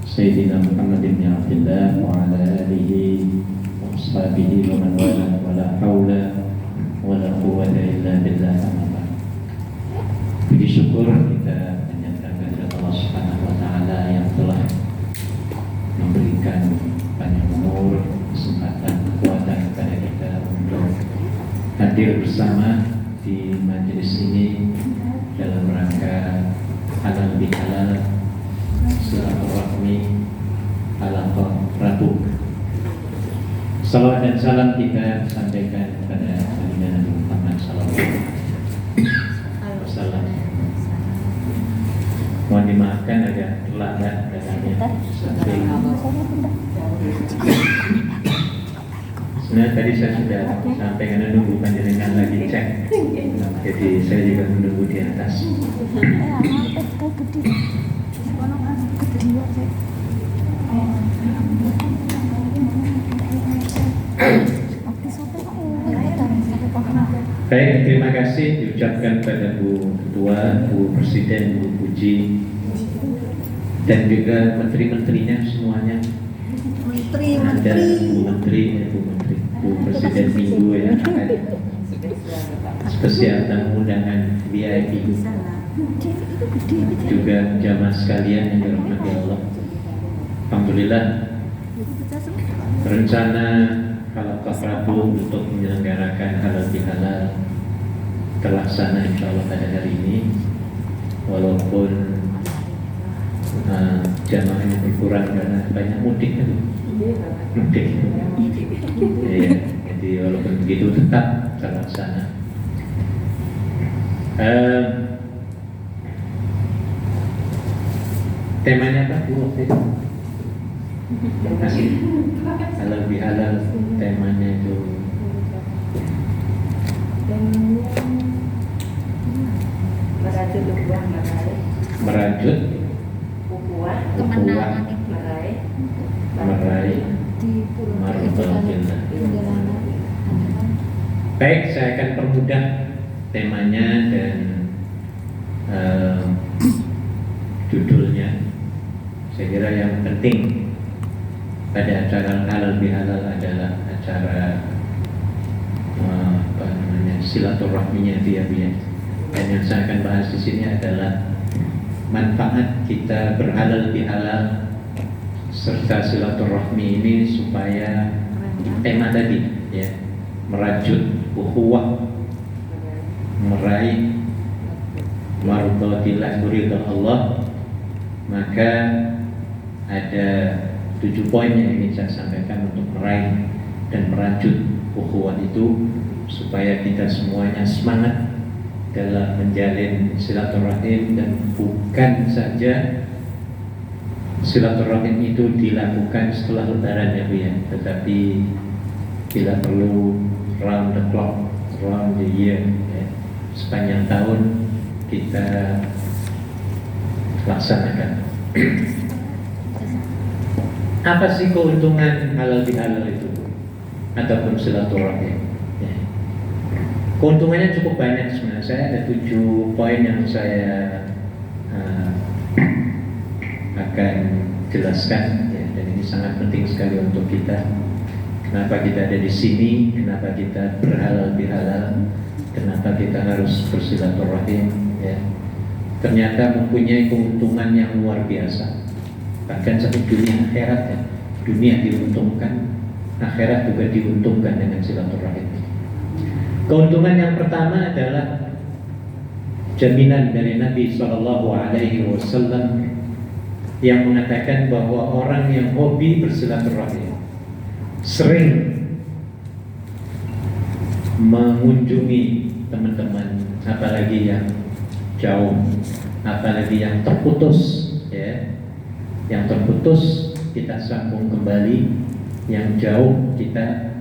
Sayyidina Muhammad bin Abdullah wa ala alihi wa ashabihi wa man wala wa la hawla wa la quwwata illa billah. Puji syukur kita menyatakan kepada Allah Subhanahu wa taala yang telah memberikan panjang umur, kesempatan, kekuatan kepada kita untuk hadir bersama di majelis ini dalam rangka halal bihalal silaturahmi ala Rabu. Salawat dan salam kita sampaikan kepada Nabi Muhammad sallallahu alaihi wasallam. Mohon dimaafkan agak lambat katanya. Sebenarnya tadi saya sudah sampaikan, menunggu panjenengan lagi cek. Jadi saya juga menunggu di atas. Baik, terima kasih diucapkan pada Bu Ketua, Bu Presiden, Bu Puji, dan juga menteri-menterinya semuanya. Ada Bu Menteri, Bu Presiden Minggu yang akan spesial tamu undangan VIP, juga jamaah sekalian yang dirahmati Allah. Alhamdulillah, rencana Halaqah Rabu untuk menyelenggarakan halal bihalal terlaksana insya Allah pada hari ini, walaupun jamaahnya berkurang karena banyak mudik kan? Mudik. Ya, jadi walaupun begitu tetap terlaksana. Temanya apa Bu? Terima kasih. Halal bihalal temanya itu. Merajut ukhuwah meraih marhabatillah. Baik, saya akan permudah temanya dan judulnya. Saya kira yang penting pada acara halal bihalal adalah acara silaturahminya dia. Dan yang saya akan bahas di sini adalah manfaat kita berhalal bihalal serta silaturahmi ini supaya tema tadi ya, merajut ukhuwah, meraih marhabatillah, ridha Allah. Maka ada 7 poin yang ingin saya sampaikan untuk meraih dan merajut ukhuwah itu supaya kita semuanya semangat dalam menjalin silaturahim, dan bukan saja silaturahim itu dilakukan setelah lebaran ya Bu ya, tetapi bila perlu round the clock, round the year ya, sepanjang tahun kita laksanakan. Apa sih keuntungan halal bihalal itu ataupun silaturahim? Ya. Keuntungannya cukup banyak sebenarnya. Saya ada 7 poin yang saya akan jelaskan ya, dan ini sangat penting sekali untuk kita. Kenapa kita ada di sini? Kenapa kita berhalal bihalal? Kenapa kita harus bersilaturahim? Ya. Ternyata mempunyai keuntungan yang luar biasa. Bahkan sampai dunia akhirat ya. Dunia diuntungkan, akhirat juga diuntungkan dengan silaturahim. Keuntungan yang pertama adalah jaminan dari Nabi SAW yang mengatakan bahwa orang yang hobi bersilaturahim, sering mengunjungi teman-teman, apalagi yang jauh, apalagi yang terputus ya. Yang terputus kita sambung kembali, yang jauh kita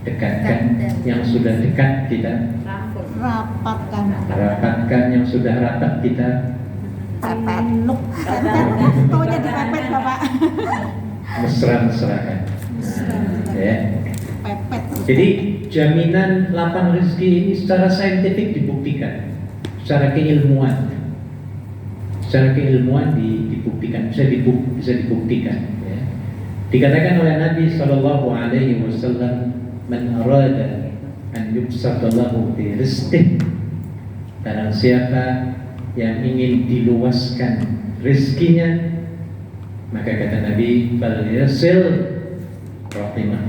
dekatkan, yang sudah dekat kita rapatkan, yang sudah rapat kita peluk. Taunya dipepet Bapak. mesra-mesrakan. Ya. Pepet. Jadi jaminan lapang rezeki ini secara saintifik dibuktikan, secara keilmuan dibuktikan dibuktikan, bisa dibuktikan. Ya. Dikatakan oleh Nabi Shallallahu Alaihi Wasallam, "Man arada an yubsata lahu fi rizqihi." Barang siapa yang ingin diluaskan rezekinya, maka kata Nabi, "Fal yasil rahimah."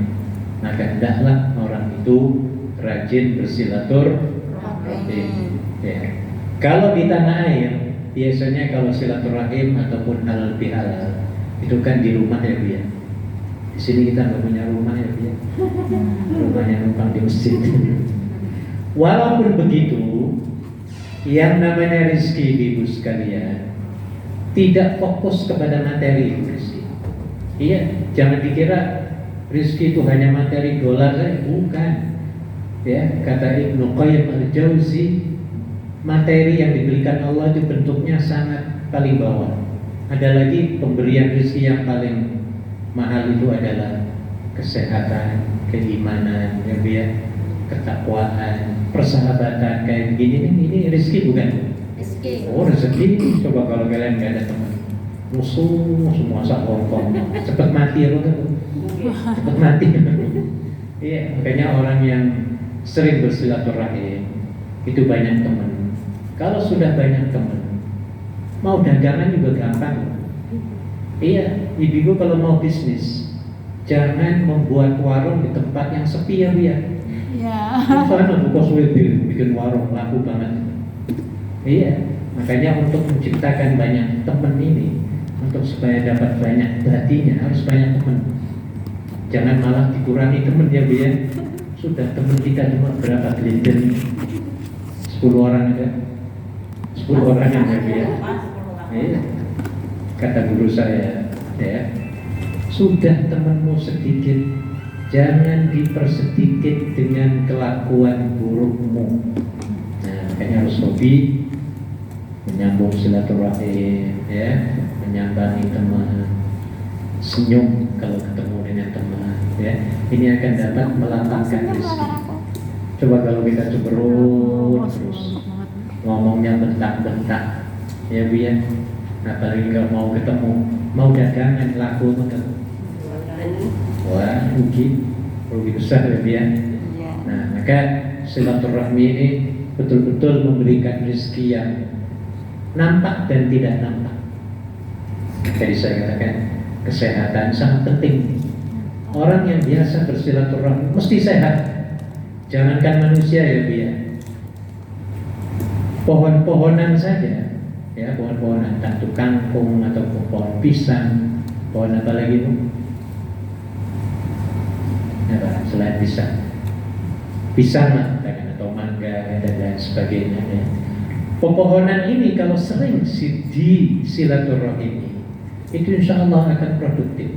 Maka hendaklah orang itu rajin bersilaturahim. Ya. Kalau di tanah air, biasanya kalau silaturahim ataupun halal bihalal itu kan di rumah ya Bu ya. Di sini kita nggak punya rumah ya Bu ya. Rumahnya numpang di masjid. Walaupun begitu, yang namanya rezeki ibu sekalian tidak fokus kepada materi rezeki. Iya, jangan dikira rezeki itu hanya materi dolar saja, bukan. Ya, kata Ibnu Qayyim al-Jauzi, materi yang diberikan Allah itu bentuknya sangat paling bawah. Ada lagi pemberian rezeki yang paling mahal itu adalah kesehatan, keimanan, ya, ketakwaan, persahabatan kayak begini. Ini rezeki bukan? Rezeki. Oh rezeki. Coba kalau kalian nggak ada teman, musuh semua Hongkong, cepat mati ya kan? Cepat mati. Iya, makanya orang yang sering bersilaturahim itu banyak teman. Kalau sudah banyak teman, mau dagangan juga gampang. Iya, ibu kalau mau bisnis, jangan membuat warung di tempat yang sepi ya Bu ya. Ya. Sana buka sulit bikin warung laku banget. Iya, makanya untuk menciptakan banyak teman ini, untuk supaya dapat banyak hatinya harus banyak teman. Jangan malah dikurangi teman ya Bu ya. Sudah teman kita cuma berapa gelintir? 10 orang ada. 10 orang yang Bu ya. Iya. Kata guru saya, ya, sudah temanmu sedikit, jangan dipersedikit dengan kelakuan burukmu. Nah, makanya harus hobi menyambung silaturahim, ya, menyambangi teman, senyum kalau ketemu dengan teman, ya. Ini akan dapat melapangkan rezeki. Coba kalau kita cemberut terus, ngomongnya bentak-bentak, ya Bu ya. Apalagi kalau mau ketemu, mau dagangan, laku betul. Wah, rugi besar ya Bu ya. Nah, maka silaturahmi ini betul-betul memberikan rezeki yang nampak dan tidak nampak. Jadi saya katakan kesehatan sangat penting. Orang yang biasa bersilaturahmi mesti sehat. Jangankan manusia ya Bu ya. Pohon-pohonan saja. Ya, pohon-pohonan, entah itu kangkung atau pohon pisang, pohon apa lagi Bu? Apa selain pisang lah, atau mangga dan lain sebagainya. Ya. Pepohonan ini kalau sering di silaturahimi, itu insya Allah akan produktif.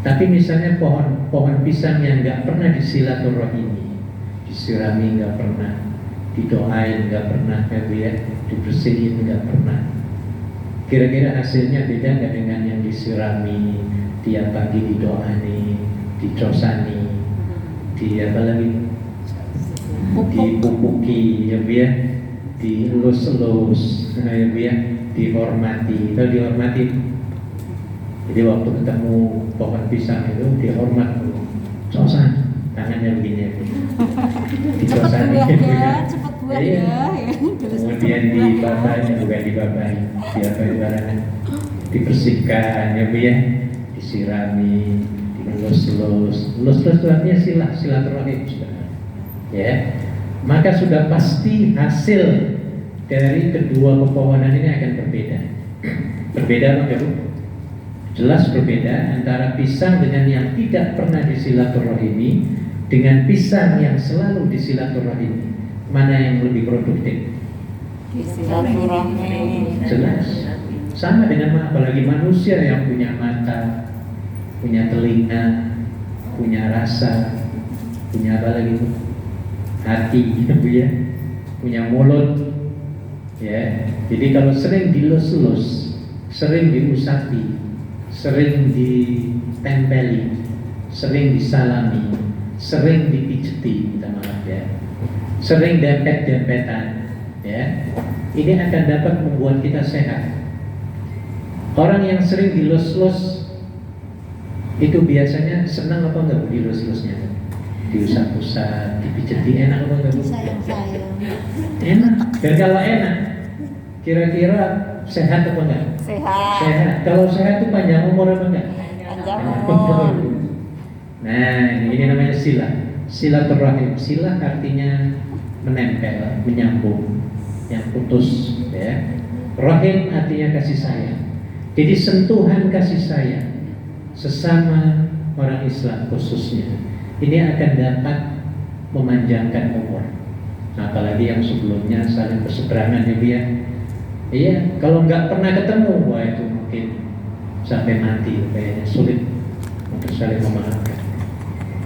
Tapi misalnya pohon pisang yang nggak pernah disilaturahimi, disirami nggak pernah, didoain nggak pernah, ya, dibersihin nggak pernah. Kira-kira hasilnya beda nggak dengan yang disirami, tiap pagi didoani, dicosani, di apa lagi, dipupuki, ya Bu ya, dielus-elus, ya Bu ya, dihormati. Kalau dihormati, jadi waktu ketemu pohon pisang itu dihormat, cosan. Tangannya begini ya, Cepat buah ya, cepat buah ya. Kemudian dibabanya, bukan dibabai, dibabakan, dibersihkan ya Bu ya, disirami, dilus-lus. Lus-lus itu artinya silaturahim ya. Maka sudah pasti hasil dari kedua pepohonan ini akan berbeda. Berbeda apa Bu? Jelas berbeda antara pisang dengan yang tidak pernah disilaturahimi dengan pisang yang selalu disilaturahimi. Mana yang lebih produktif? Silaturahmi. Jelas. Sama dengan apalagi manusia yang punya mata, punya telinga, punya rasa, punya apa lagi? Hati, Bu ya, punya mulut. Ya. Jadi kalau sering dilus-lus, sering diusapi, sering ditempeli, sering disalami, sering dipijeti, minta maaf ya, sering dempet-dempetan, ya, ini akan dapat membuat kita sehat. Orang yang sering dilus-lus itu biasanya senang apa enggak dilus-lusnya? Diusap-usap, dipijeti, enak apa enggak? Sayang-sayang. Enak. Dan kalau enak, kira-kira sehat apa enggak? Sehat. Sehat. Kalau sehat itu panjang umur apa enggak? Panjang umur. Nah, ini namanya sila. Silaturahim. Sila artinya menempel, menyambung, yang putus, ya. Rahim artinya kasih sayang. Jadi sentuhan kasih sayang sesama orang Islam khususnya ini akan dapat memanjangkan umur. Nah, apalagi yang sebelumnya saling berseberangan ya dia. Iya, kalau nggak pernah ketemu, wah itu mungkin sampai mati kayaknya sulit untuk saling memaafkan.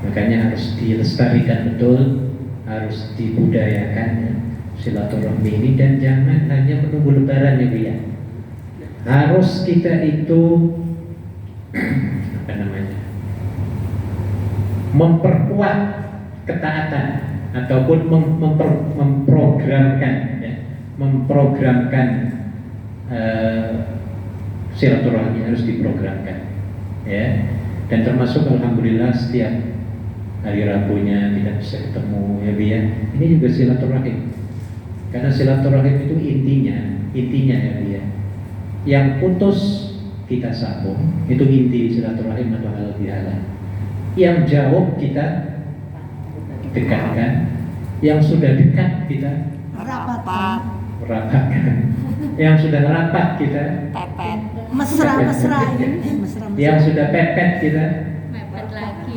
Makanya harus dilestarikan betul, harus dibudayakan ya, silaturahmi ini, dan jangan hanya menunggu lebaran ya Bu ya. Harus kita itu apa namanya, memperkuat ketaatan ataupun memprogramkan ya, silaturahmi harus diprogramkan ya. Dan termasuk alhamdulillah setiap hari Rabunya kita bisa ketemu ya Bu ya. Ini juga silaturahim. Karena silaturahim itu intinya ya Bu ya. Yang putus kita sambung, itu inti silaturahim atau halal bihalal. Yang jauh kita dekatkan, yang sudah dekat kita rapatkan, yang sudah rapat kita Pepet. Mesra-mesrain. yang sudah pepet kita. Mepet lagi.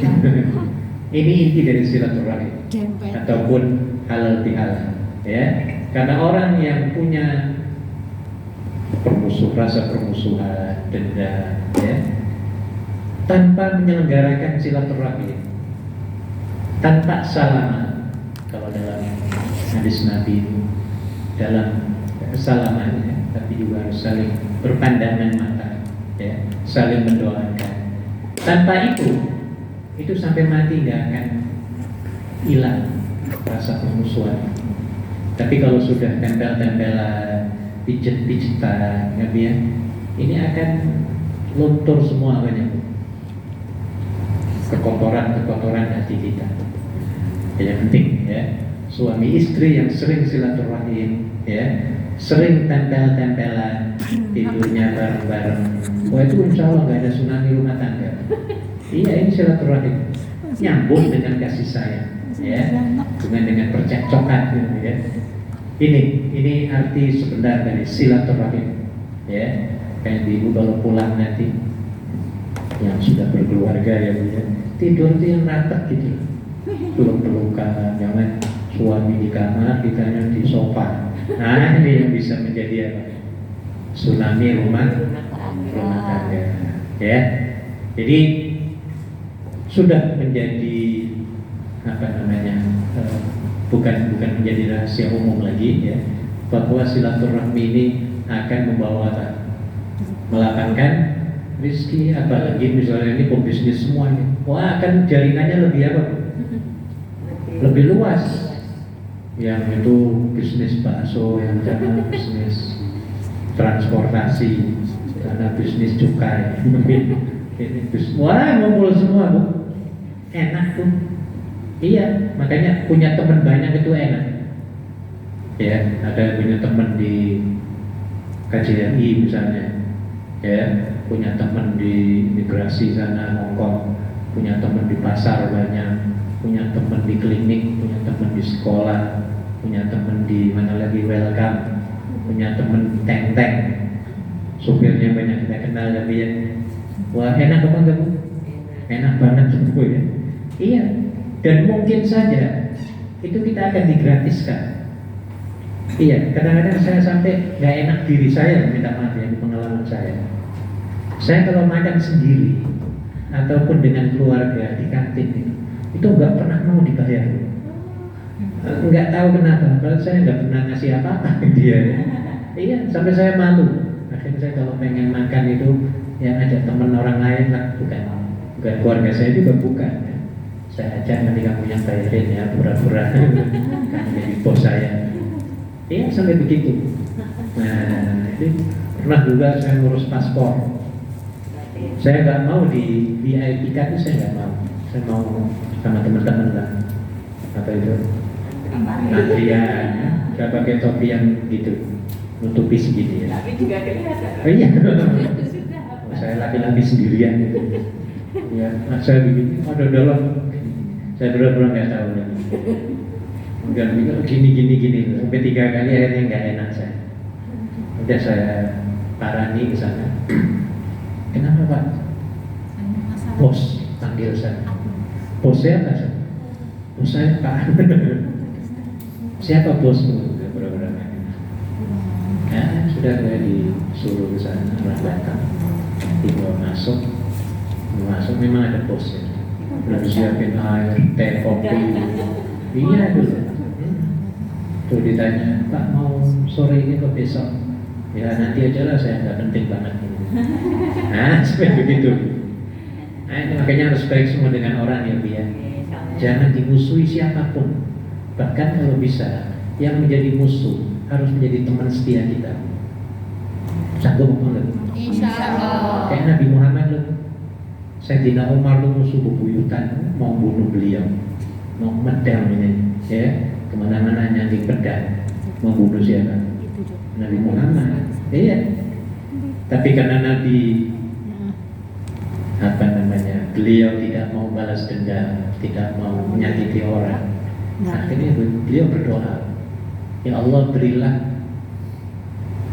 Ini inti dari silaturahim Dempet. ataupun halal bihalal ya. Karena orang yang punya rasa permusuhan, dendam ya, tanpa menyelenggarakan silaturahim, tanpa salaman, kalau dalam hadis Nabi itu dalam salaman ya, tapi juga harus saling berpandangan mata ya, saling mendoakan. Tanpa itu sampai mati nggak akan hilang rasa permusuhan. Tapi kalau sudah tempel-tempelan, pijet-pijetan, ya, ini akan luntur semua banyak kekotoran hati kita. Yang penting ya, suami istri yang sering silaturahim, ya, sering tempel-tempelan, tidurnya bareng-bareng. Wah itu insya Allah nggak ada tsunami rumah tangga. Iya, ini silaturahim, nyambung dengan kasih sayang, ya, bukan dengan percekcokan, gitu, ya. Ini arti sebenarnya dari silaturahim, ya. Kayak ibu kalau pulang nanti, yang sudah berkeluarga ya, ya, tidur itu yang rapat gitu, peluk-pelukan, jangan suami di kamar, kitanya di sofa. Nah ini yang bisa menjadi apa? Tsunami rumah tangga, ya. Jadi sudah menjadi apa namanya, bukan menjadi rahasia umum lagi ya, bahwa silaturahmi ini akan membawa melapangkan rezeki, apalagi misalnya ini pembisnis semuanya, wah akan jaringannya lebih apa? Lebih luas. Yang itu bisnis bakso, yang sana bisnis transportasi, sana bisnis cukai, ini bisnis, wah ngumpul semua Bu, enak tuh. Iya, makanya punya teman banyak itu enak. Ya, ada punya teman di KJRI misalnya, ya, punya teman di imigrasi sana Hongkong, punya teman di pasar banyak, punya teman di klinik, punya teman di sekolah, punya teman di mana lagi welcome, punya teman di tank, supirnya banyak kita kenal ya, ya. Wah enak apa enggak Bu? Enak banget Bu ya. Iya. Dan mungkin saja itu kita akan digratiskan. Iya, kadang-kadang saya sampai nggak enak diri saya, minta maaf ya, di pengalaman saya. Saya kalau makan sendiri ataupun dengan keluarga di kantin itu nggak pernah mau dibayar. Nggak tahu kenapa, padahal saya nggak pernah ngasih apa-apa ke dia. Ya. Iya, sampai saya malu. Akhirnya saya kalau pengen makan itu ya ajak teman orang lain lah, bukan keluarga saya juga bukan. Saya ajak, nanti kamu yang bayarin ya, pura-pura kamu jadi bos saya. Iya sampai begitu. Nah, ini Pernah juga saya ngurus paspor. Saya nggak mau di VIP card itu, saya nggak mau. Saya mau sama teman-teman lah. Apa itu? Antrian, ya. Saya pakai topi yang gitu, nutupi segini ya. Tapi juga kelihatan. Oh iya. Sudah apa? Saya laki-laki sendirian gitu. Ya, saya begini, ada dalam. Saya benar-benar nggak tahu lagi. Enggak bilang gini sampai 3 kali akhirnya nggak enak saya. Udah saya parani ke sana. Kenapa Pak? Bos panggil saya. Bos siapa saya? Bos saya Pak. Siapa bosmu? Benar-benar. Nah, sudah saya disuruh ke sana, arah belakang, dibawa masuk memang ada bosnya. Udah disiapin air, teh, kopi. Iya dulu. Tuh ditanya, Pak mau sore ini ke besok? Ya nanti aja lah, saya nggak penting banget ini. Nah, seperti begitu. Nah, itu makanya harus baik semua dengan orang ya, Bu ya. Jangan dimusuhi siapapun. Bahkan kalau bisa, yang menjadi musuh harus menjadi teman setia kita. Sanggup apa? Insya Allah. Kayak Nabi Muhammad loh. Sayyidina Umar tuh musuh bebuyutan, mau bunuh beliau, mau medal ini, ya kemana-mana nyari pedang, mau bunuh siapa? Nabi Muhammad. Iya. Tapi karena Nabi beliau tidak mau balas dendam, tidak mau menyakiti orang. Akhirnya beliau berdoa, ya Allah berilah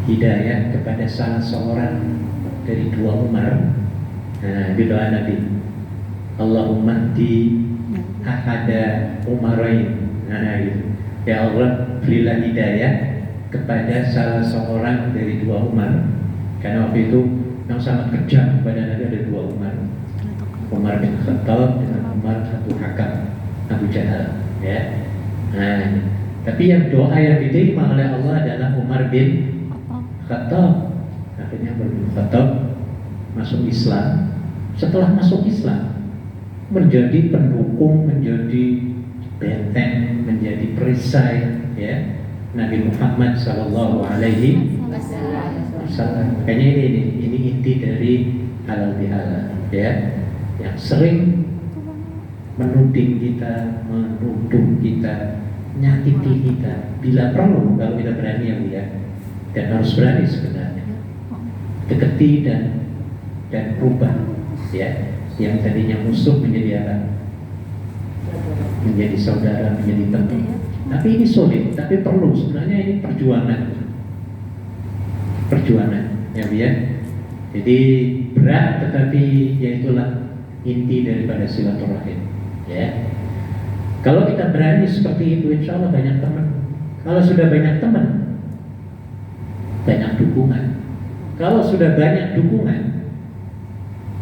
hidayah kepada salah seorang dari 2 Umar. Nah, itu doa Nabi. Allahumma di ahada Umarain. Nah, gitu. Ya Allah berilah hidayah kepada salah seorang dari 2 Umar. Karena waktu itu yang sangat kejam kepada Nabi ada 2 Umar. Umar bin Khattab dengan Umar Abu Hakam, Abu Jahal. Ya. Nah, tapi yang doa yang diterima oleh Allah adalah Umar bin Khattab. Akhirnya Umar bin Khattab masuk Islam. Setelah masuk Islam, menjadi pendukung, menjadi benteng, menjadi perisai, ya Nabi Muhammad Sallallahu Alaihi Wasallam. Makanya ini inti dari halal bihalal, ya, yang sering menuding kita, menuduh kita, nyakiti kita. Bila perlu, kalau kita berani ya, dan harus berani sebenarnya, deketi dan rubah. Ya, yang tadinya musuh menjadi apa? Menjadi saudara, menjadi teman. Tapi ini sulit, tapi perlu. Sebenarnya ini perjuangan, ya Bu ya. Jadi berat, tetapi ya itulah inti daripada silaturahim. Ya, kalau kita berani seperti itu, insya Allah banyak teman. Kalau sudah banyak teman, banyak dukungan. Kalau sudah banyak dukungan,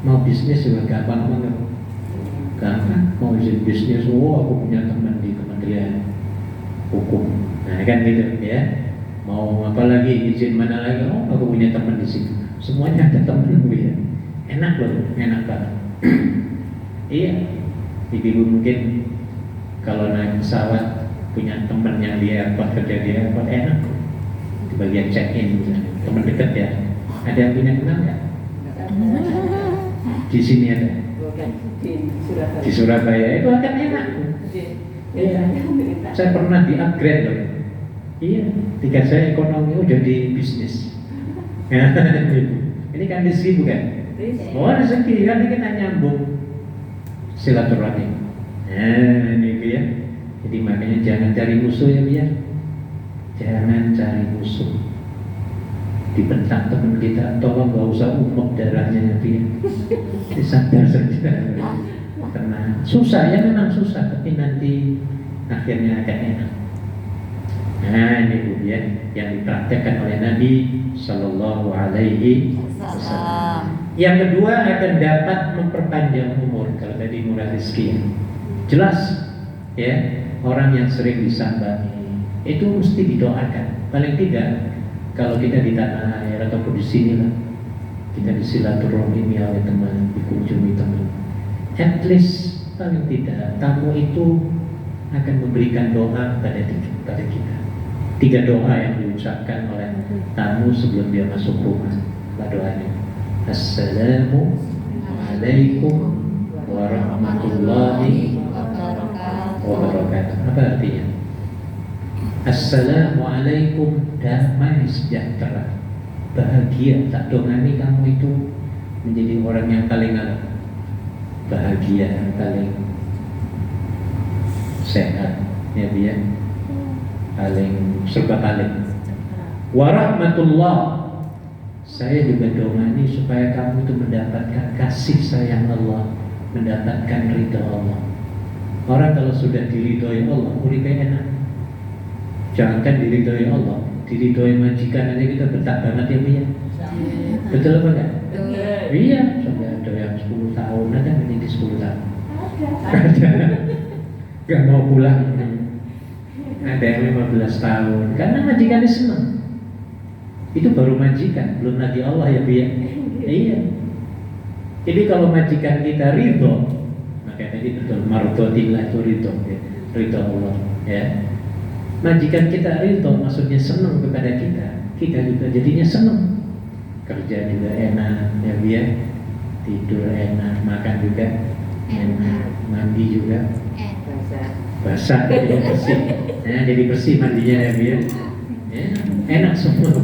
mau bisnis juga gampang banget. Gampang, mau izin bisnis, aku punya teman di Kementerian Hukum. Nah kan gitu ya. Mau apa lagi, izin mana lagi, aku punya teman di situ. Semuanya ada teman gue ya. Enak loh, enak banget. Iya, ibu mungkin kalau naik pesawat punya teman yang di airport, kerja di airport, enak. Di bagian check-in, teman dekat ya. Ada yang punya kenal nggak? Di sini ada. Di Surabaya itu akan enak. Iya. Saya pernah di-upgrade loh. Iya, tingkat saya ekonomi udah di bisnis. Ini kan rezeki bukan? Oh rezeki kan kita nyambung silaturahim. Nah ini ya. Jadi makanya jangan cari musuh ya biar. Jangan cari musuh. Dibentak teman kita, tolong gak usah umuk darahnya ya. Disadar saja. Tenang. Susah ya, memang susah, tapi nanti akhirnya akan enak. Nah ini Bu ya, yang dipraktekkan oleh Nabi Sallallahu Alaihi Wasallam. Yang kedua akan dapat memperpanjang umur. Kalau tadi murah rezeki ya. Jelas ya, orang yang sering disambani itu mesti didoakan. Paling tidak kalau kita di tanah air ataupun di sini lah, kita disilaturahmi oleh teman, dikunjungi teman. At least paling tidak tamu itu akan memberikan doa kepada kita. 3 doa yang diucapkan oleh tamu sebelum dia masuk rumah. Apa doanya? Assalamu alaikum warahmatullahi wabarakatuh. Apa artinya? Assalamualaikum, damai sejahtera, bahagia. Tak dongani kamu itu menjadi orang yang paling bahagia, yang paling sehat, ya biar paling serba paling. Warahmatullah, saya juga dongani supaya kamu itu mendapatkan kasih sayang Allah, mendapatkan ridha Allah. Orang kalau sudah diridhoi Allah, uripnya enak. Jangankan diridhoi Allah, diridhoi majikan aja kita betah banget ya Bu ya. Betul apa enggak? Iya, sampai ada yang 10 tahun, ada menjadi 10 tahun. Ada. Gak mau pulang. Ada yang 15 tahun, karena majikannya senang. Itu baru majikan, belum lagi Allah ya Bu ya. Iya. Jadi kalau majikan kita ridho, maka tadi betul mardotillah itu ridho, ya. Ridho Allah, ya. Majikan kita ridho, maksudnya senang kepada kita, kita juga jadinya senang. Kerja juga enak, ya Bu ya. Tidur enak, makan juga enak, mandi juga basah, jadi bersih. Nah, jadi bersih mandinya ya Bu ya. Enak semua.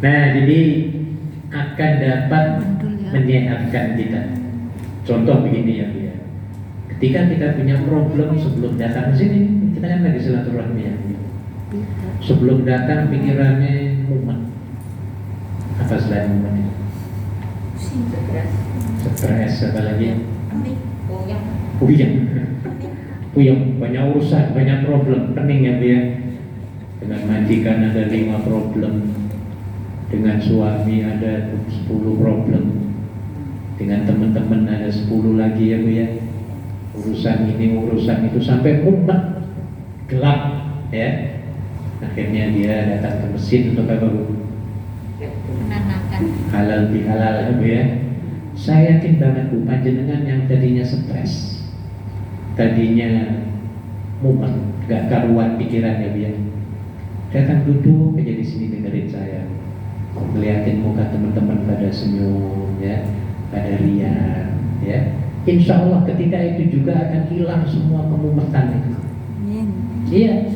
Nah, jadi akan dapat menyehatkan kita. Contoh begini ya Bu ya. Ketika kita punya problem sebelum datang ke sini, kita kan lagi silaturahmi ya. Sebelum datang pikirannya mumet. Apa selain mumet? Stres, apa lagi? Puyeng, banyak urusan, banyak problem, pening ya Bu ya. Dengan majikan ada 5 problem, dengan suami ada 10 problem, dengan teman-teman ada 10 lagi ya Bu ya. Urusan ini, urusan itu, sampai mumet, gelap ya. Akhirnya dia datang ke masjid untuk apa Bu? Halal bihalal ya Bu ya. Saya yakin banget Bu, panjenengan yang tadinya stres, tadinya mumet, gak karuan pikirannya Bu ya, datang duduk aja di sini dengerin saya, ngeliatin muka teman-teman pada senyum ya, pada riang ya. Insya Allah ketika itu juga akan hilang semua kemumetan itu. Iya,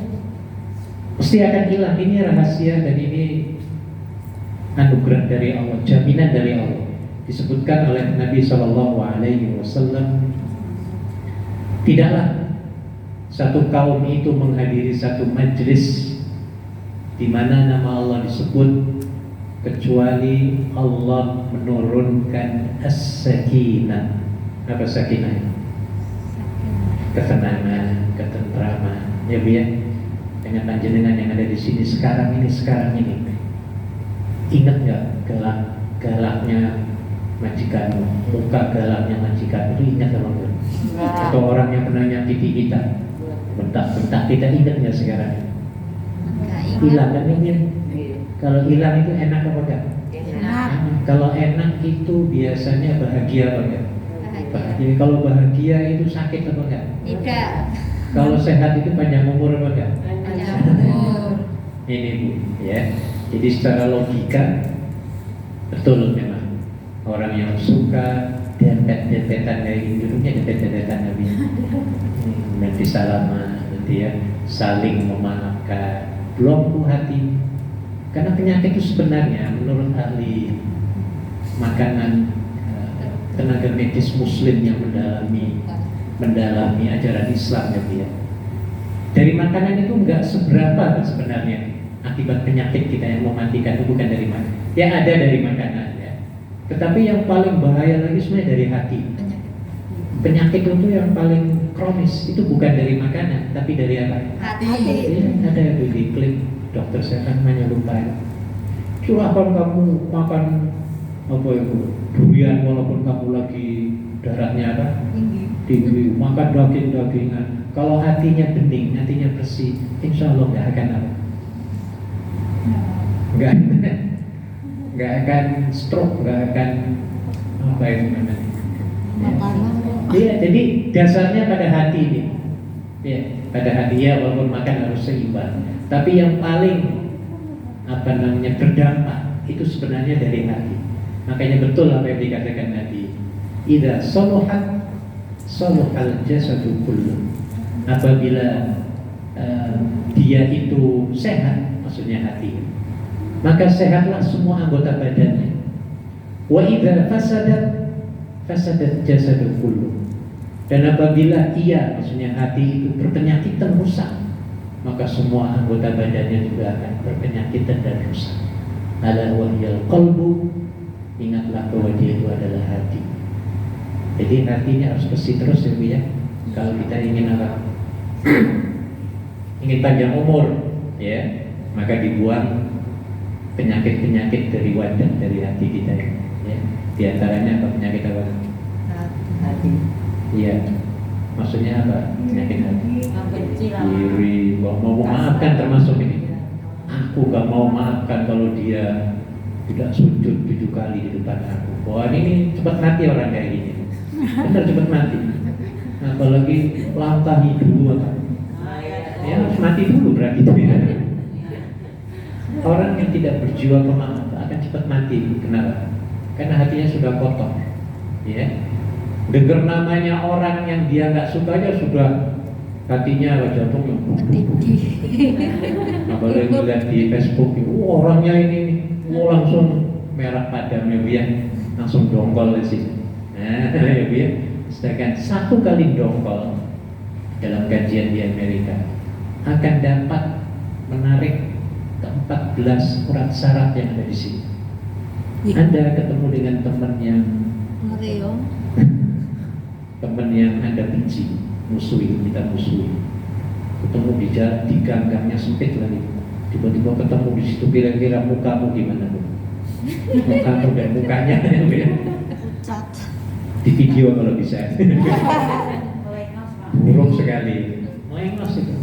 pasti akan hilang. Ini rahasia dan ini anugerah dari Allah, jaminan dari Allah. Disebutkan oleh Nabi SAW, tidaklah satu kaum itu menghadiri satu majlis di mana nama Allah disebut kecuali Allah menurunkan as-sakinah. Apa sakinah? Ketenangan, ketentraman. Ya Bu ya. Dengan panjenengan yang ada di sini sekarang ini. Ingat nggak galaknya majikanmu, muka galaknya majikan itu ingat apa enggak? Atau orang yang pernah nyakiti kita, bentak-bentak kita, ingat nggak sekarang? Hilang kan ini? Kalau hilang itu enak apa enggak? Enak. Kalau enak itu biasanya bahagia apa enggak? Bahagia. Kalau bahagia itu sakit apa enggak? Tidak. Kalau sehat itu panjang umur apa enggak? Panjang umur. Ini Bu, ya. Jadi secara logika betul memang orang yang suka dempet-dempetan kayak gini, duduknya dempet-dempetan Nabi. Nanti salaman, nanti ya saling memaafkan, belum puas hati. Karena penyakit itu sebenarnya menurut ahli makanan, tenaga medis Muslim yang mendalami ajaran Islam ya. Dari makanan itu enggak seberapa sebenarnya akibat penyakit kita yang mematikan itu bukan dari mana. Ya ada dari makanan ya. Tetapi yang paling bahaya lagi sebenarnya dari hati. Penyakit itu yang paling kronis itu bukan dari makanan, tapi dari apa? Hati. Ya, ada itu di klik dokter saya kan hanya lupa. Silahkan kamu makan apa itu durian walaupun kamu lagi darahnya apa? Tinggi. Makan daging-dagingan. Kalau hatinya bening, hatinya bersih, insya Allah nggak akan apa? Nggak akan stroke, nggak akan apa itu namanya? Iya, jadi dasarnya pada hati ini. Ya, pada hati ya, walaupun makan harus seimbang. Tapi yang paling berdampak itu sebenarnya dari hati. Makanya betul apa yang dikatakan Nabi, idza salahat salahal jasadu kullu. Apabila dia itu sehat, maksudnya hati, maka sehatlah semua anggota badannya. Wa idza fasadat jasadu kullu. Dan apabila ia, maksudnya hati itu berpenyakit dan rusak, maka semua anggota badannya juga akan berpenyakit dan rusak. Ala wahyal qalbu, ingatlah bahwa dia itu adalah hati. Jadi hatinya harus bersih terus ya Bu ya. Kalau kita ingin apa? Ingin panjang umur ya, maka dibuang penyakit-penyakit dari wadah, dari hati kita ya. Di antaranya apa penyakit apa? Hati. Iya. Maksudnya apa? Penyakit hati. Iri, mau maafkan termasuk ini. Aku gak mau maafkan kalau dia tidak sujud 7 kali di depan aku. Wah ini cepat mati orang kayak gini. Benar cepat mati. Apalagi langkahi dulu apa? Ya harus mati dulu berarti itu ya. Orang yang tidak berjiwa pemaaf akan cepat mati. Kenapa? Karena hatinya sudah kotor. Ya. Dengar namanya orang yang dia nggak suka aja sudah hatinya jantungnya. Apalagi lihat di Facebook, orangnya ini langsung merah padamnya ya, langsung dongkol di sini. Nah, ya Bu ya. Sedangkan 1 kali dongkol dalam kajian di Amerika akan dapat menarik ke-14 urat saraf yang ada di sini. Anda ketemu dengan teman yang Anda benci, kita musuhi. Ketemu di jalan, di gang-gangnya sempit lagi. Tiba-tiba ketemu di situ, kira-kira mukamu gimana Bu? Mukamu dan mukanya ya. Di video kalau bisa. Buruk sekali. Melengos itu.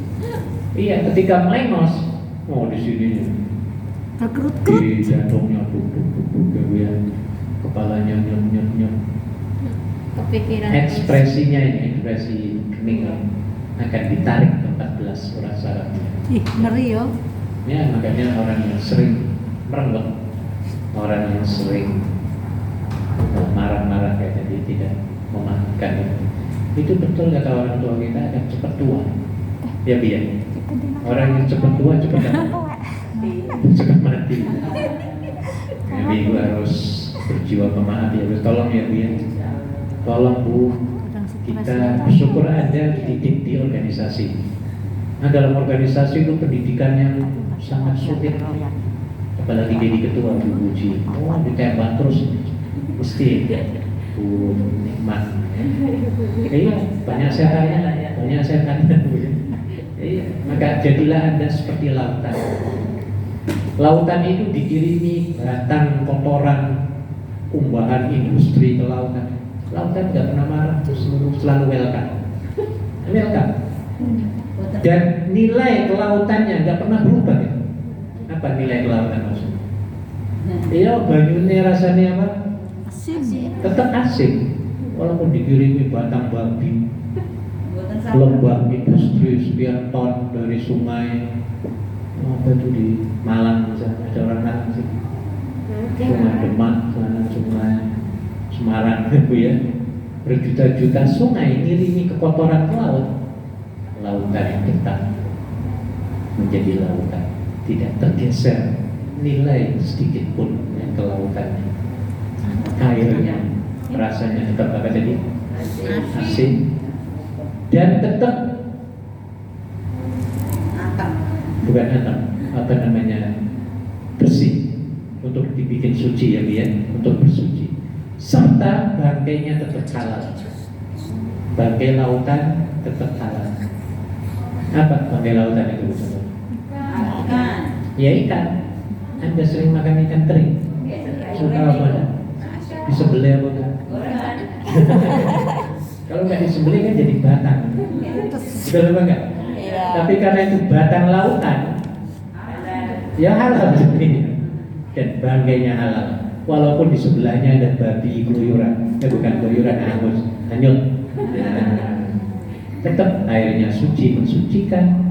Iya, ketika melengos, di sini di jantungnya buk ya, kepalanya nyep. Kepikiran. Ekspresinya ini, ekspresi kening akan ditarik ke 14 urat sarafnya. Ih, ngeri yo. Ya, makanya orang yang sering merengek, orang yang sering marah-marah kayak tadi, tidak memaafkan itu betul kata orang tua kita akan cepat tua. Ya biar orang yang cepat tua cepat mati. Jadi Ibu harus berjiwa pemaaf ya. Tolong ya Bu ya. Tolong Bu, kita bersyukur ada dididik di organisasi. Nah dalam organisasi itu pendidikan yang sangat sulit. Apalagi jadi ketua Bu Uji, ditembak terus mesti Bu nikmat. Iya, banyak setannya Bu. Iya, maka jadilah Anda seperti lautan. Lautan itu dikirimi batang kotoran, kumbahan industri ke lautan. Lautan nggak pernah marah, selalu welcome. Dan nilai kelautannya nggak pernah berubah ya. Apa nilai kelautan maksudnya? Iya, banyunya rasanya apa? Asin. Tetap asin, walaupun dikirimi batang babi, lembah industri sekian ton dari sungai. Apa itu di Malang misalnya, ada orang Malang sih. Sungai Demak, sungai Semarang Bu ya. Berjuta-juta sungai ngirimi kekotoran ke laut. Lautan yang tetap menjadi lautan, tidak tergeser nilai sedikit pun ya, ke lautannya. Airnya rasanya tetap apa tadi? Asin. Dan tetap bukan atam, apa namanya, bersih untuk dibikin suci ya Bu ya, untuk bersuci. Serta bangkainya tetap halal. Bangkai lautan tetap halal. Apa bangkai lautan itu? Ikan. Ya ikan. Anda sering makan ikan teri? Suka apa? Disembelih apa enggak? Kalau nggak disembelih kan jadi batang. Betul apa enggak? Iya. Tapi karena itu batang lautan, ya halal sebenarnya. Dan bangkainya halal. Walaupun di sebelahnya ada babi keluyuran, bukan keluyuran, hangus, hanyut. Tetap airnya suci, mensucikan,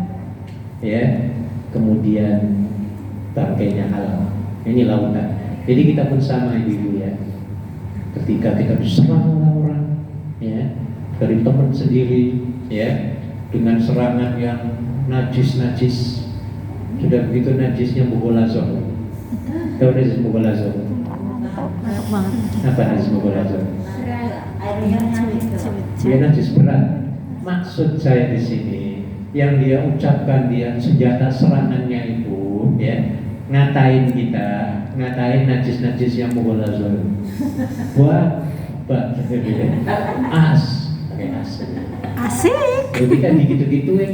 ya. Kemudian bangkainya halal. Ini lautan. Jadi kita pun sama ibu ya. Ketika kita diserang orang, ya, dari teman sendiri, ya, dengan serangan yang najis, sudah begitu najisnya mughalazah. Tahu najis mughalazah? Enak banget. Apa najis mughalazah? Airnya Dia najis berat. Maksud saya di sini, yang dia ucapkan, dia senjata serangannya itu, ya, ngatain kita, ngatain najis yang mughalazah. Buat as, pakai as. Asik. Jadi kan digitu-gituin,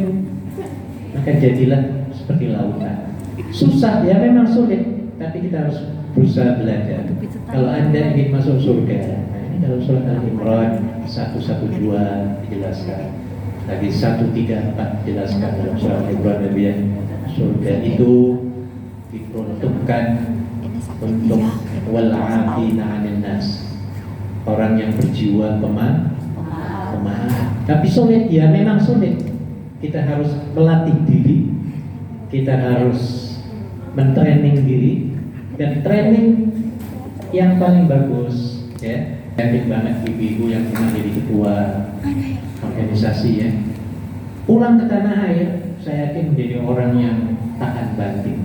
maka jadilah seperti lautan. Susah, ya memang sulit, tapi kita harus berusaha belajar. Kalau Anda ingin masuk surga, nah ini dalam surat Al-Imran 112 dijelaskan, lagi 134 dijelaskan dalam surat Al-Imran ya. Surga itu diperuntukkan untuk wal-'afina 'anil nas, orang yang berjiwa pemaaf. Tapi sulit, ya memang sulit. Kita harus melatih diri, kita harus mentraining diri, dan training yang paling bagus, ya. Yakin banget ibu-ibu yang pernah jadi ketua organisasi, ya, pulang ke tanah air, saya yakin menjadi orang yang tahan banting.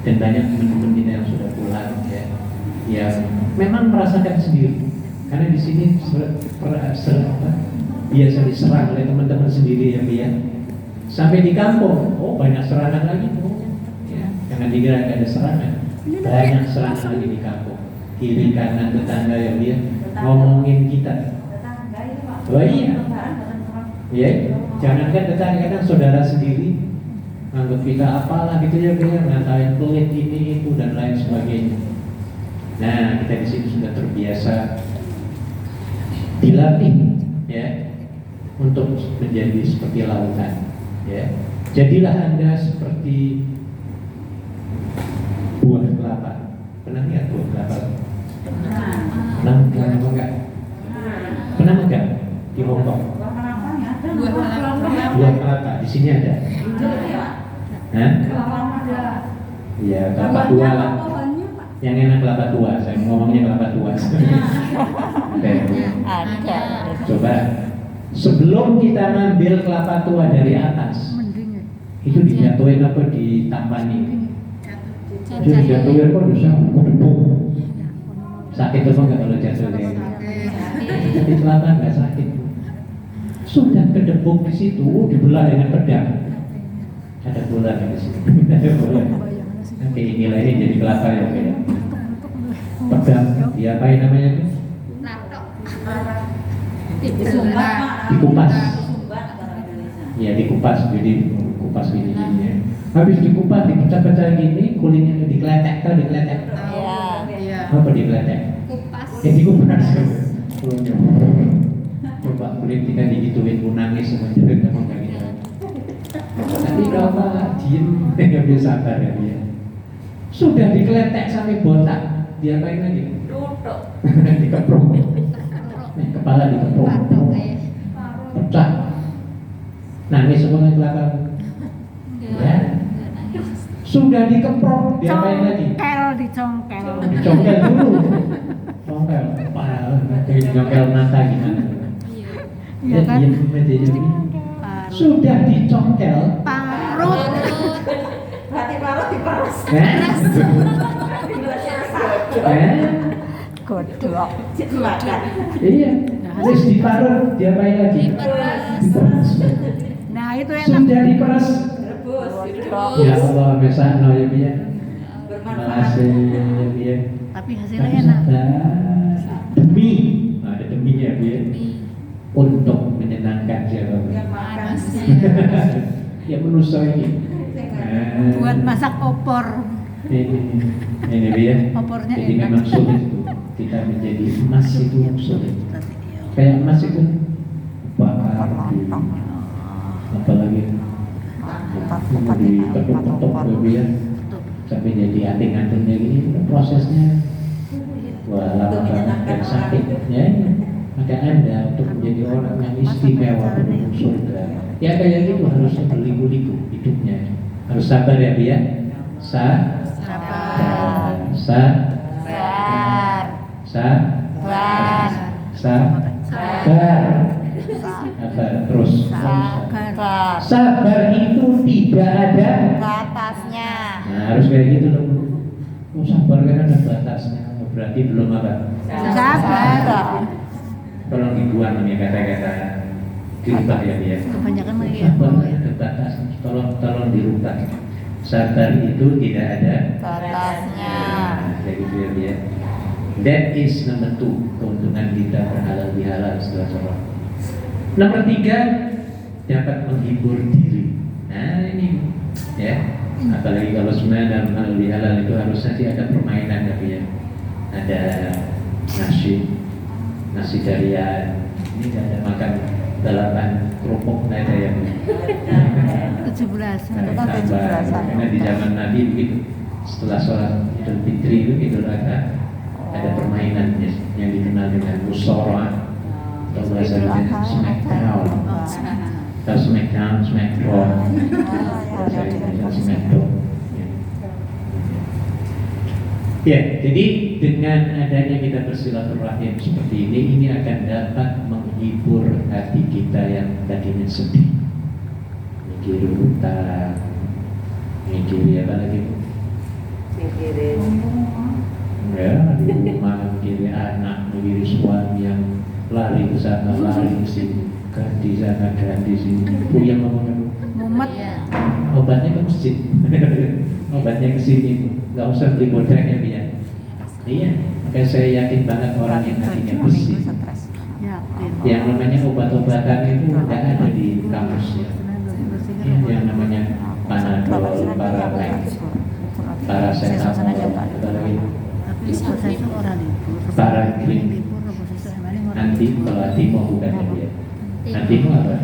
Dan banyak teman-teman kita yang sudah pulang, ya, yang memang merasakan sendiri, karena di sini biasa diserang oleh teman-teman sendiri, ya, sampai di kampung, oh banyak serangan lagi, ya. Jangan dikira nggak ada serangan, banyak serangan lagi di kampung, kiri kanan tetangga yang dia ngomongin kita. Oh iya, ya, jangankan tetangga, kan saudara sendiri anggap kita apalah gitu ya, ngatain pelit ini itu dan lain sebagainya. Nah, kita di sini sudah terbiasa dilatih, ya, untuk menjadi seperti lautan, ya. Jadilah Anda seperti buah kelapa. Pernah lihat buah kelapa? Pernah enggak? Pernah enggak di Hongkong? Buah kelapa di sini ada. Hah? Ya, kelapa tua lah. Yang enak kelapa tua. Saya ngomongnya kelapa tua. Ada. Coba sebelum kita ngambil kelapa tua dari atas, itu dijatuhin apa ditampani? Itu dijatuhin kok bisa kedebuk. Sakit apa enggak kalau jatuh kayak gitu? Tapi kelapa enggak sakit. Sudah kedebuk di situ, dibelah dengan pedang. Ada bola di situ. Ada bola. Nanti inilah ini jadi kelapa ya, kayak pedang. Diapain namanya itu? Dikupas. Ya dikupas, jadi kupas gini. Habis dikupas, dipecah-pecah gini, kulitnya dikeletek, kan dikeletek. Iya. Apa dikeletek? Dikupas. Coba kulit kita digituin, mau nangis sama jerit sama kayak gitu. Tapi kalau diem, nggak bisa sabar ya dia. Sudah dikeletek sampai botak, diapain lagi? Dikeprok. Kepala dikeprok. Pecah. Nangis semua kelapa. Ya. Sudah dikeprok, diapain lagi? Dicongkel. Dicongkel dulu. Congkel. Parah. Congkel mata gimana? Iya kan? Sudah dicongkel. Parut. Berarti parut diperes. Godok. Makan. Iya. Terus diparut, diapain lagi? Diperes. Nah itu enak. Sudah diperes. Rebus. Ya Allah, besano ya dia. Bermanfaat. Makasih ya dia. Tapi hasilnya enak. Demi, ada deminya dia. Untuk menyenangkan siapa? Yang makan. Ya manusia ini. Buat masak opor. Ini dia. Opornya Jadi enak. memang sulit tuh. Kita menjadi emas itu sulit. Kayak emas itu bakar, apalagi diketuk-ketuk ya, sampai jadi anting-antingnya gini. Prosesnya wah lama banget dan sakit. Ya, maka Anda untuk menjadi orang yang istimewa penduduk surga, ya kayak gitu harusnya berliku-liku hidupnya. Harus sabar ya dia. Sabar. Sabar. Sabar. Sabar. Sabar. Terus. Sabar. Sabar itu tidak ada Batasnya. Nah, harus kayak gitu loh. Oh, sabar kan ada batasnya. Berarti belum apa? Sabar. Tolong dibuang nih kata-kata dirubah ya dia. Kebanyakan lagi ya. Sabar ada batas. Tolong dirubah. Sabar itu tidak ada Batasnya. Kayak gitu ya dia. That is number 2, keuntungan kita berhalal bihalal setelah sholat. Nomor 3, dapat menghibur diri. Nah ini ya, apalagi kalau sebenarnya dalam halal bihalal itu harusnya sih ada permainan tapi ya, ada nasi darian. Ini nggak ada makan dalapan kerupuk, nggak ada yang 17. karena di zaman Nabi begitu. Setelah sholat Idul Fitri itu Idul Adha ada permainan yang dikenal dengan musyawarah atau bahasa smackdown. Atau smackdown. Bahasa Indonesia smackdown. Ya, jadi dengan adanya kita bersilaturahim seperti ini akan dapat menghibur hati kita yang tadinya sedih. Mikir utang, mikir apa lagi? Mikirin Ya, di rumah, mikir anak, mikir suami yang lari ke sana, lari ke sini, ganti sana, ganti sini. Yang ngomong Mumet. obatnya ke masjid, obatnya ke sini, nggak usah beli bodreknya dia. Iya, makanya saya yakin banget orang yang hatinya bersih. Yang namanya obat-obatan itu nggak ada di kamusnya. Yang namanya Panadol, Paracetamol, Paragrim, Antimo bukan dia. Antimo apa?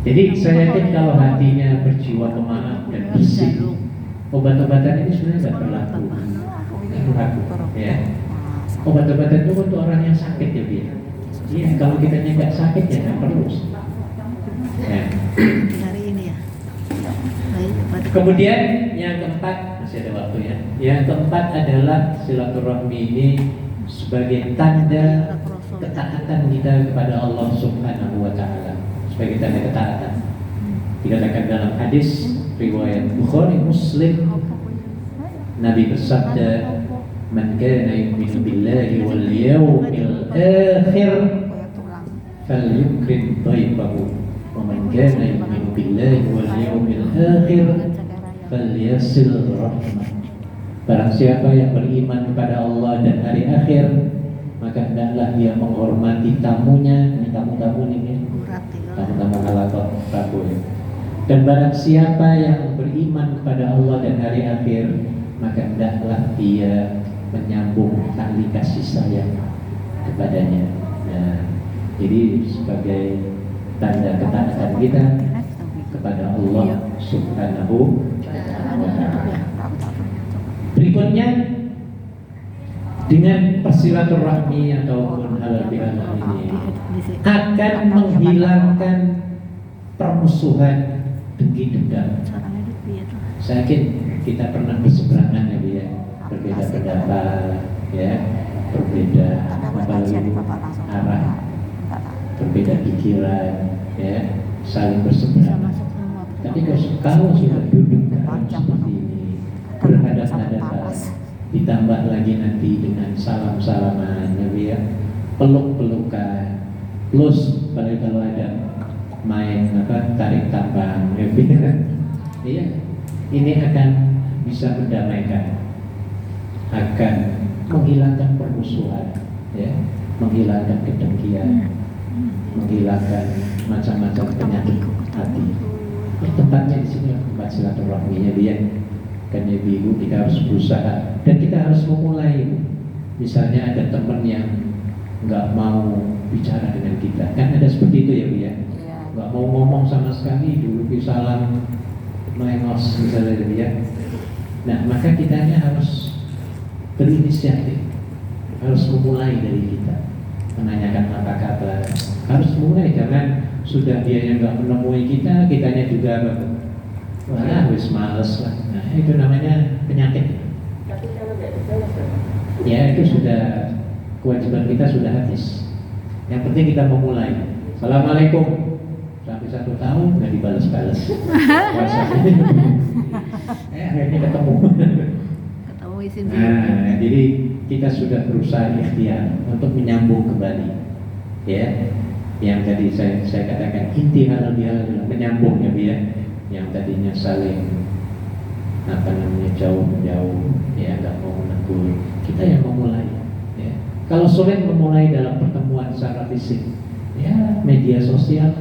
Jadi saya yakin kalau hatinya berjiwa pemaaf dan bersih, obat-obatan ini sebenarnya tidak berlaku. Ya. Obat-obatan itu untuk orang yang sakit ya dia. Iya, kalau kita nggak sakit ya nggak perlu. Ya. Hari ini ya. Kemudian yang keempat, masih ada waktu ya. Yang keempat adalah silaturahmi ini sebagai tanda ketaatan kita kepada Allah Subhanahu wa taala. Sebagai tanda ketaatan. Dikatakan dalam hadis riwayat Bukhari Muslim, Nabi bersabda, "Man kana yu'minu billahi wal yawmil akhir falyukrim dhaifahu wa man kana yu'minu billahi wal yawmil akhir falyasil rahmah." Barang siapa yang beriman kepada Allah dan hari akhir, maka hendaklah dia menghormati tamunya. Ini tamu-tamu ini, tamu-tamu halaqah Rabu ya. Dan barang siapa yang beriman kepada Allah dan hari akhir, maka hendaklah dia menyambung tali kasih sayang kepadanya. Nah, jadi sebagai tanda ketaatan kita kepada Allah Subhanahu wa taala. Berikutnya, dengan persilaturahmi ataupun halal bihalal ini akan menghilangkan permusuhan, dengki dendam. Saya yakin kita pernah berseberangan ya, ya, berbeda pendapat, ya, berbeda arah, berbeda pikiran, ya, saling berseberangan. Tapi kalau sudah duduk seperti ini, berhadapan-hadapan, ditambah lagi nanti dengan salam-salaman, ya, peluk-pelukan, plus kalau ada main tarik tampang, ya, iya, ini akan bisa mendamaikan, akan menghilangkan permusuhan, ya, menghilangkan kedengkian, menghilangkan macam-macam penyakit hati. Ya, tempatnya di sini tempat silaturahminya dia. Kan ya ibu, kita harus berusaha dan kita harus memulai. Misalnya ada teman yang nggak mau bicara dengan kita, kan ada seperti itu ya Bu ya. Nggak mau ngomong sama sekali, dulu salam melengos misalnya dia. Nah, maka kitanya harus berinisiatif, harus memulai dari kita, menanyakan apa kabar, harus mulai. Jangan sudah dia yang nggak menemui kita, kitanya juga wah wis males lah. Nah, itu namanya penyakit. Tapi kalau nggak dibalas, Ya itu sudah kewajiban kita sudah habis. Yang penting kita memulai. Assalamualaikum. Sampai 1 tahun nggak dibalas-balas. Akhirnya ketemu. Ketemu isin dia. Nah, jadi kita sudah berusaha ikhtiar untuk menyambung kembali. Ya, yang tadi saya katakan inti halal bihalal menyambung ya, biar yang tadinya saling jauh-jauh ya nggak mau menegur, kita yang memulai. Ya. Kalau sulit memulai dalam pertemuan secara fisik, ya media sosial,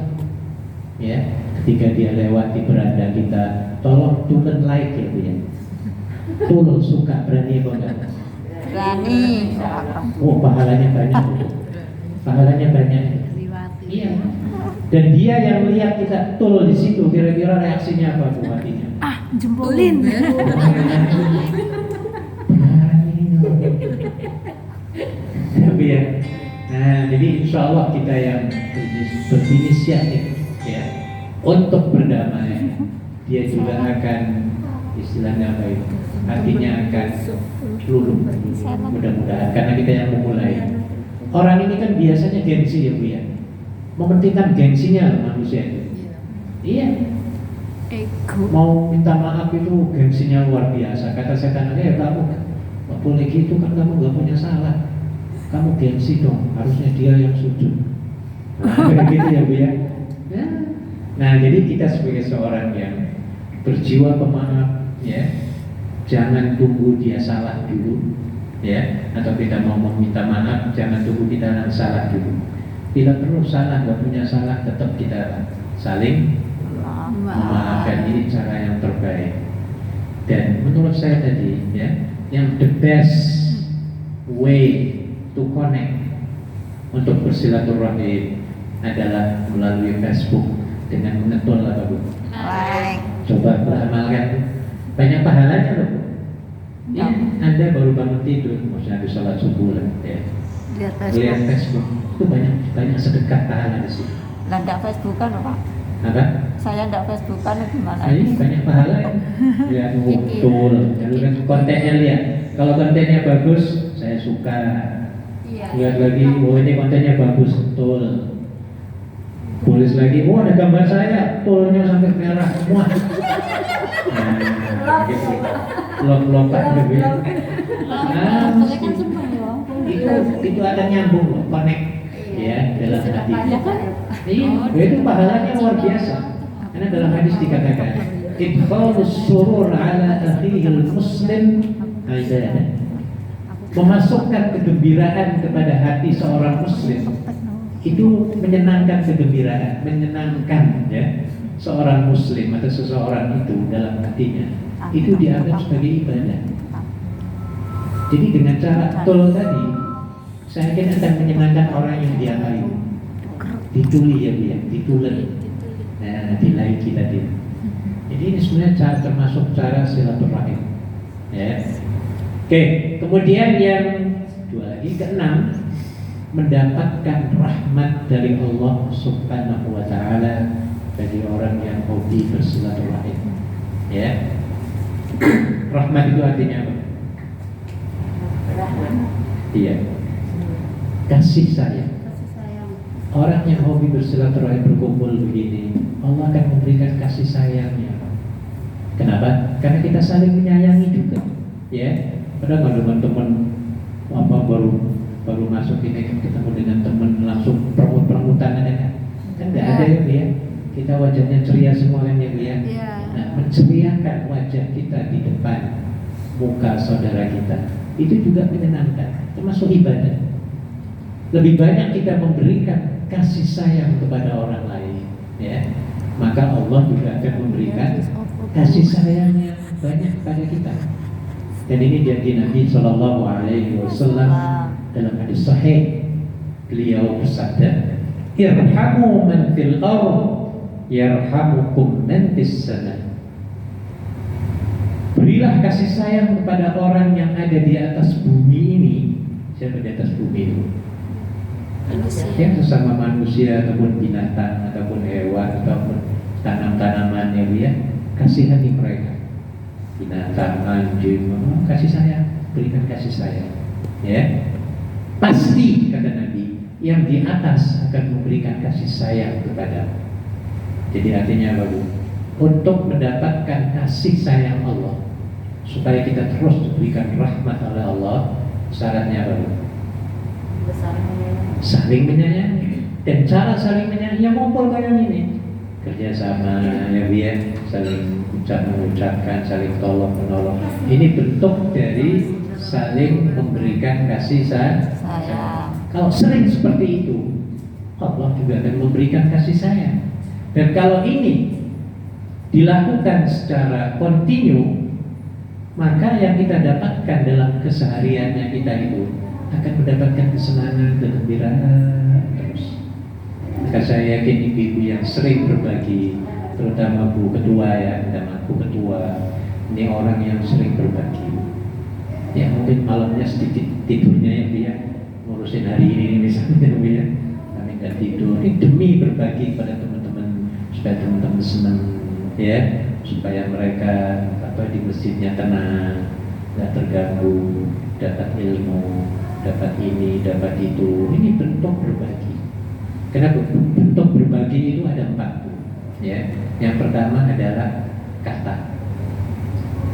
ya ketika dia lewat di beranda kita, tolong tulen like ya Bu ya, tulen suka, berani apa enggak? Berani. Oh pahalanya banyak, pahalanya banyak. Iya. Dan dia yang lihat kita tul di situ, kira-kira reaksinya apa Bu hatinya? Jempolin. Tapi ya, nah jadi insya Allah kita yang berinisiatif ya untuk berdamai, dia juga akan istilahnya apa itu, hatinya akan luluh mudah-mudahan karena kita yang memulai. Orang ini kan biasanya gengsi ya Bu ya, mementingkan gengsinya loh manusia itu. Iya. Mau minta maaf itu gengsinya luar biasa. Kata setan, ya kamu nggak boleh gitu kan, kamu nggak punya salah. Kamu gengsi dong, harusnya dia yang sujud. Nah, kayak gitu ya Bu ya. Nah, jadi kita sebagai seorang yang berjiwa pemaaf, ya, jangan tunggu dia salah dulu, ya, atau kita mau meminta maaf, jangan tunggu kita yang salah dulu. Tidak perlu salah, nggak punya salah, tetap kita saling memaafkan. Ini cara yang terbaik. Dan menurut saya tadi, ya, yang the best way to connect untuk bersilaturahim adalah melalui Facebook dengan mengetul apa Bu? Coba beramalkan, banyak pahalanya loh Bu. Ya, Anda baru bangun tidur, maksudnya habis sholat subuh lah, ya. Lihat Facebook itu banyak sedekah pahala di situ. Lah enggak Facebookan loh Pak. Apa? Saya enggak Facebookan gimana? Ini banyak pahala ya. Lihat betul. Kan kontennya lihat. Kalau kontennya bagus, saya suka. Lihat lagi, oh ini kontennya bagus, betul. Tulis lagi, oh ada gambar saya, tolnya sampai merah semua. Nah, gitu. Lop-lopan gitu ya. Nah, itu akan nyambung loh, connect ya dalam hati. Iya, itu pahalanya luar biasa. Karena dalam hadis dikatakan, idkhalus surur ala akhihil muslim ibadah. Memasukkan kegembiraan kepada hati seorang muslim itu menyenangkan kegembiraan, menyenangkan ya seorang muslim atau seseorang itu dalam hatinya itu dianggap sebagai ibadah. Jadi dengan cara tol tadi, saya kira akan menyenangkan orang yang dia tahu. Dituli ya dia, ditulen. Nah, dilai kita dia. Jadi ini sebenarnya cara, termasuk cara silaturahim. Ya. Oke, kemudian yang dua lagi, keenam, mendapatkan rahmat dari Allah Subhanahu wa taala bagi orang yang hobi bersilaturahim. Ya. Rahmat itu artinya apa? rahmat. Iya. Kasih sayang. Orang yang hobi bersilaturahim berkumpul begini, Allah akan memberikan kasih sayangnya. Kenapa? Karena kita saling menyayangi juga. Ya. Padahal kalau teman-teman baru masuk ini ketemu dengan teman langsung permut-permutan ada kan nggak ada ya. Kita wajahnya ceria semuanya ya. Nah, menceriakan wajah kita di depan muka saudara kita itu juga menyenangkan, termasuk ibadah. Lebih banyak kita memberikan kasih sayang kepada orang lain, ya, maka Allah juga akan memberikan kasih sayangnya banyak kepada kita. Dan ini janji Nabi Shallallahu Alaihi Wasallam dalam hadis sahih, beliau bersabda, irhamu man fil ardh yarhamukum man fis sama. Berilah kasih sayang kepada orang yang ada di atas bumi ini. Siapa di atas bumi itu? Ya, sesama manusia ataupun binatang ataupun hewan ataupun tanam-tanaman ya Bu ya, kasihani mereka. Binatang, anjing, kasih sayang, berikan kasih sayang. Ya, pasti kata Nabi, yang di atas akan memberikan kasih sayang kepada. Jadi artinya apa Bu? Untuk mendapatkan kasih sayang Allah, supaya kita terus diberikan rahmat oleh Allah, syaratnya apa Bu? Saling menyayangi. Dan cara saling menyayangi yang ngumpul kayak ini, kerjasama ya Bu ya, saling mengucapkan, saling tolong menolong. Ini bentuk dari saling memberikan kasih sayang. Kalau sering seperti itu, Allah juga akan memberikan kasih sayang. Dan kalau ini dilakukan secara kontinu, maka yang kita dapatkan dalam kesehariannya kita itu akan mendapatkan kesenangan, kegembiraan terus. Maka saya yakin ibu-ibu yang sering berbagi, terutama Bu Ketua ya, dan aku Ketua, ini orang yang sering berbagi. Ya mungkin malamnya sedikit tidurnya ya Bu ya, ngurusin hari ini misalnya Bu ya, kami nggak tidur. Ini demi berbagi pada teman-teman supaya teman-teman senang ya, supaya mereka di masjidnya tenang, nggak terganggu, dapat ilmu, dapat ini, dapat itu. Ini bentuk berbagi. Kenapa? Bentuk berbagi itu ada 4 ya. Yang pertama adalah kata.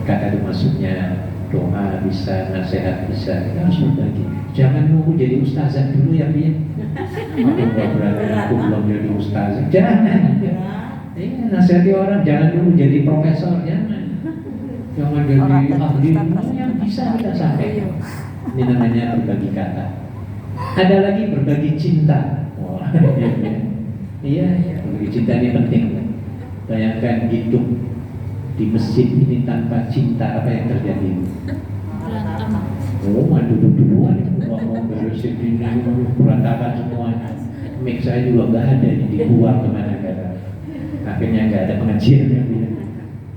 Kata itu maksudnya doa bisa, nasihat bisa. Kita harus berbagi. Jangan nunggu jadi ustazah dulu ya Bi. Aku belum jadi ustazah. Jangan. Nasihati orang, jangan dulu jadi profesor, jangan jadi ahli, yang bisa kita sampaikan. Ini namanya berbagi kata. Ada lagi berbagi cinta. Wah, iya, berbagi cinta ini penting. Bayangkan hidup di masjid ini tanpa cinta, apa yang terjadi? Oh, duduk-dudukan itu, mau beresin ini, berantakan semuanya. Mic saya juga nggak ada, dibuang kemana-mana. Akhirnya nggak ada pengajian ya.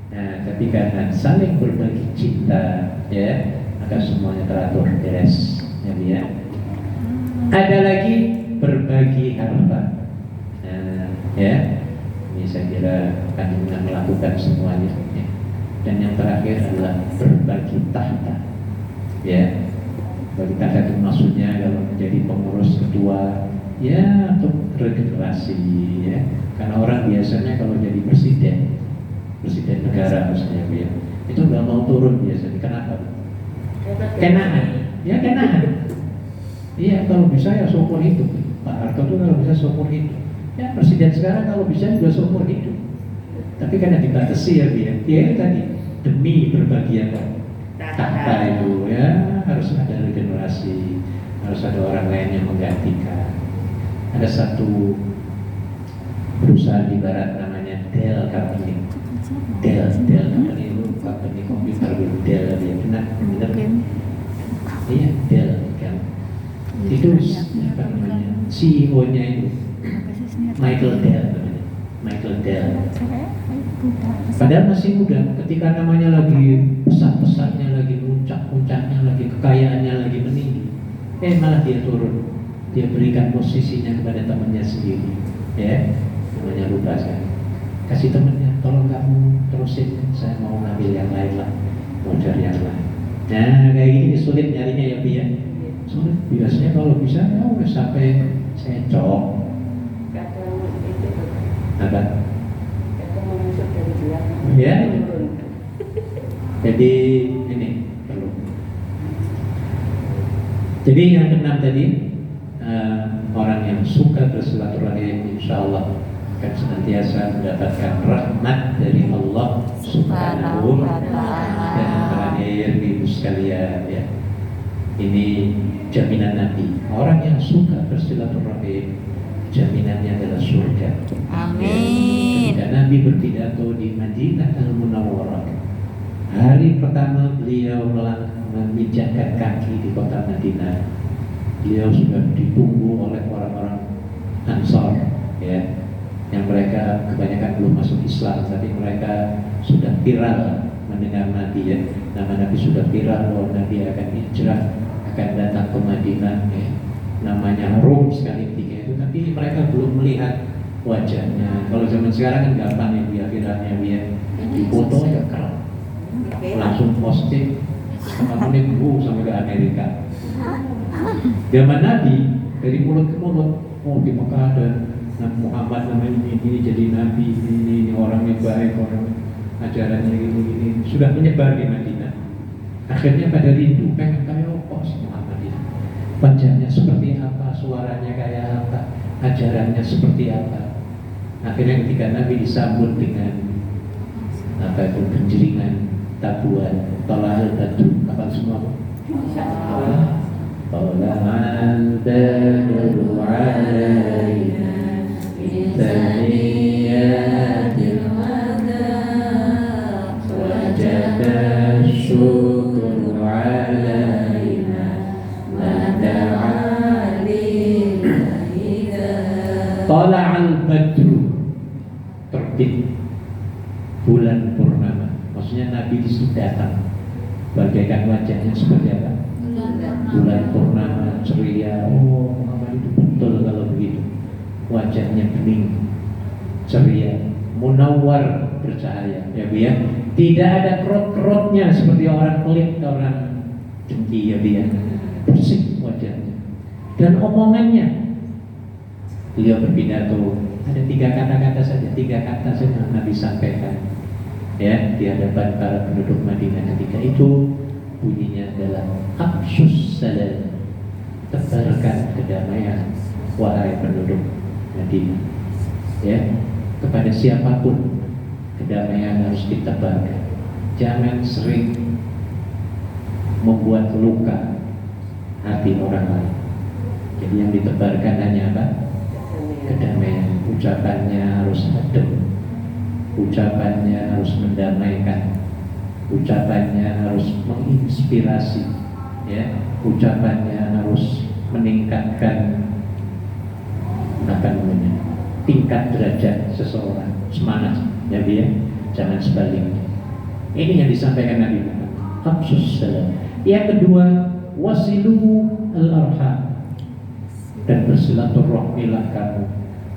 Nah, tapi karena saling berbagi cinta, ya, maka semuanya teratur beres, ya. Ada lagi berbagi harta, nah, ya. Ini saya kira kami melakukan semuanya. Ya. Dan yang terakhir adalah berbagi tahta, ya. Berbagi tahta itu maksudnya kalau menjadi pengurus ketua, ya, untuk regenerasi, ya. Karena orang biasanya kalau jadi presiden negara misalnya ya, itu nggak mau turun biasanya. Kenapa? Kenaan, ya kenaan. Iya, kalau bisa ya seumur hidup. Pak Harto tuh kalau bisa seumur hidup. Ya presiden sekarang kalau bisa juga seumur hidup. Tapi karena dibatasi ya dia tadi demi berbagi apa? Tahta itu ya harus ada regenerasi, harus ada orang lain yang menggantikan. Ada satu perusahaan di barat namanya Dell Company. Dell Company itu company komputer Dell dia benar. Iya Dell kan. Itu apa namanya? CEO-nya itu Michael Dell. Padahal masih muda. Ketika namanya lagi pesat-pesatnya, lagi puncak-puncaknya, lagi kekayaannya lagi meninggi, malah dia turun. Dia berikan posisinya kepada temannya sendiri, ya. Namanya lupa saya. Kasih temannya, tolong kamu terusin, saya mau ngambil yang lain lah, mau cari yang lain. Nah kayak gini sulit nyarinya ya Bi ya. Sulit. Biasanya kalau bisa ya udah sampai saya cok. Apa? Ya. Jadi ini perlu. Jadi yang keenam tadi, orang yang suka bersilaturahim insya Allah akan senantiasa mendapatkan rahmat dari Allah Subhanahu wa Ta'ala. Dan yang terakhir ibu sekalian ya, ini jaminan Nabi. Orang yang suka bersilaturahim, jaminannya adalah surga. Amin. Dan Nabi berpidato di Madinah Al-Munawwarah, hari pertama beliau memijakkan kaki di kota Madinah, beliau sudah ditunggu oleh orang-orang Ansar, ya, yang mereka kebanyakan belum masuk Islam, tapi mereka sudah viral mendengar Nabi ya. Nama Nabi sudah viral bahwa Nabi akan hijrah, akan datang ke Madinah ya. namanya Rom sekali ketika itu, tapi mereka belum melihat wajahnya. Kalau zaman sekarang kan gampang ya, dia viralnya dia di foto ya keren, langsung posting setengah menit sampai ke Amerika. Zaman Nabi dari mulut ke mulut, oh di Mekah ada Nabi Muhammad namanya ini jadi Nabi, ini orangnya baik, orang ajarannya ini sudah menyebar di Madinah. Akhirnya pada rindu pengen kayak apa sih Muhammad ini, wajahnya seperti apa, suaranya kayak apa, ajarannya seperti apa. Akhirnya ketika Nabi disambut dengan apa itu penjeringan tabuan, tolal batu, apa semua? Tolal badru alaina bithaniyatil wada wajaba syukru alaina mada'a lillahi. Tolal badru, terbit bulan purnama. Maksudnya Nabi itu datang, bagaikan wajahnya seperti apa? Bulan purnama ceria. Oh, Muhammad itu betul kalau begitu. Wajahnya bening, ceria, munawwar, bercahaya. Ya Bu ya. Tidak ada kerut-kerutnya seperti orang pelit, orang dengki ya Bu ya. Bersih wajahnya. Dan omongannya, beliau berpidato, ada 3 kata-kata saja, 3 kata saja Nabi sampaikan ya di hadapan para penduduk Madinah ketika itu. Bunyinya adalah Absus salam, tebarkan kedamaian wahai penduduk Madinah. Ya, kepada siapapun kedamaian harus ditebarkan. Jangan sering membuat luka hati orang lain. Jadi yang ditebarkan hanya apa? Kedamaian. Ucapannya harus adem, ucapannya harus mendamaikan, ucapannya harus menginspirasi, ya, ucapannya harus meningkatkan apa namanya, tingkat derajat seseorang, semangat, ya Bu ya, jangan sebaliknya. Ini yang disampaikan Nabi Muhammad. Absus salam. Yang kedua, wasilu al-arham, dan bersilaturahmilah kamu,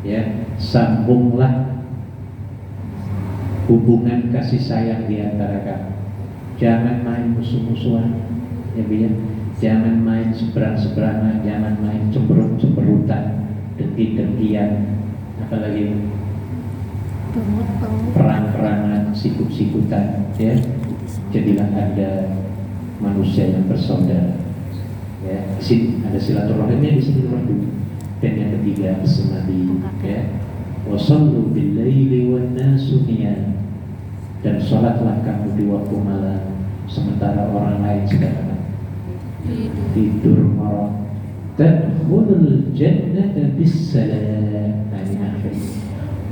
ya, sambunglah hubungan kasih sayang di antara kamu. Jangan main musuh-musuhan, ya Bu ya. Jangan main seberang-seberangan, jangan main cemberut-cemberutan, dengki-dengkian, apalagi perang-perangan, sikut-sikutan, ya. Jadilah Anda manusia yang bersaudara. Ya, di sini ada silaturahimnya, di sini dulu. Dan yang ketiga semadi, ya. Wasallu bil-laili wan-nasu niyam, dan sholatlah kamu di waktu malam sementara orang lain sedang tidur malam. Tadkhulul jannata bis-salam.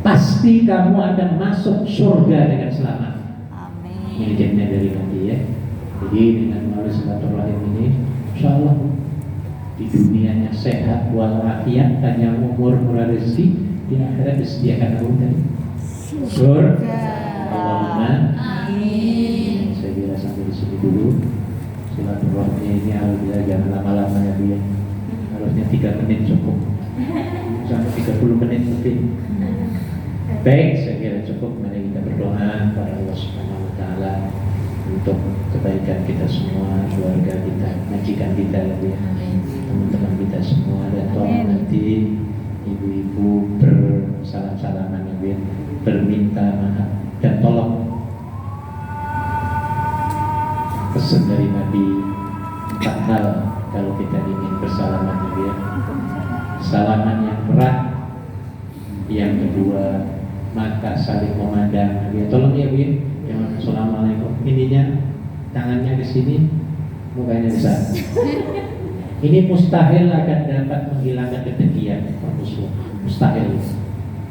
Pasti kamu akan masuk surga dengan selamat. Amin. Ini jannah dari Nabi ya. Jadi dengan melalui silaturahim ini, insyaallah di dunianya sehat walafiat, panjang umur, murah rezeki, di akhirat disediakan Allah surga. Allahumma amin. Saya kira sampai di sini dulu silaturahmi ini. Alhamdulillah, jangan lama-lama ya Bu ya. Harusnya 3 menit cukup, sampai 30 menit lebih. Baik, saya kira cukup. Mari kita berdoa kepada Allah Subhanahu wa taala untuk kebaikan kita semua, keluarga kita, majikan kita ya Bu ya, teman-teman kita semua. Dan tolong nanti ibu-ibu bersalam-salaman ya Bu ya, berminta maaf. Dan tolong pesan dari Nabi 4 hal kalau kita ingin bersalaman ya. Salaman yang erat, yang kedua mata saling memandang ya. Tolong ya Bu ya, assalamualaikum, ininya tangannya ke sini, mukanya ke sana. Ini mustahil akan dapat menghilangkan kedengkian permusuhan, mustahil.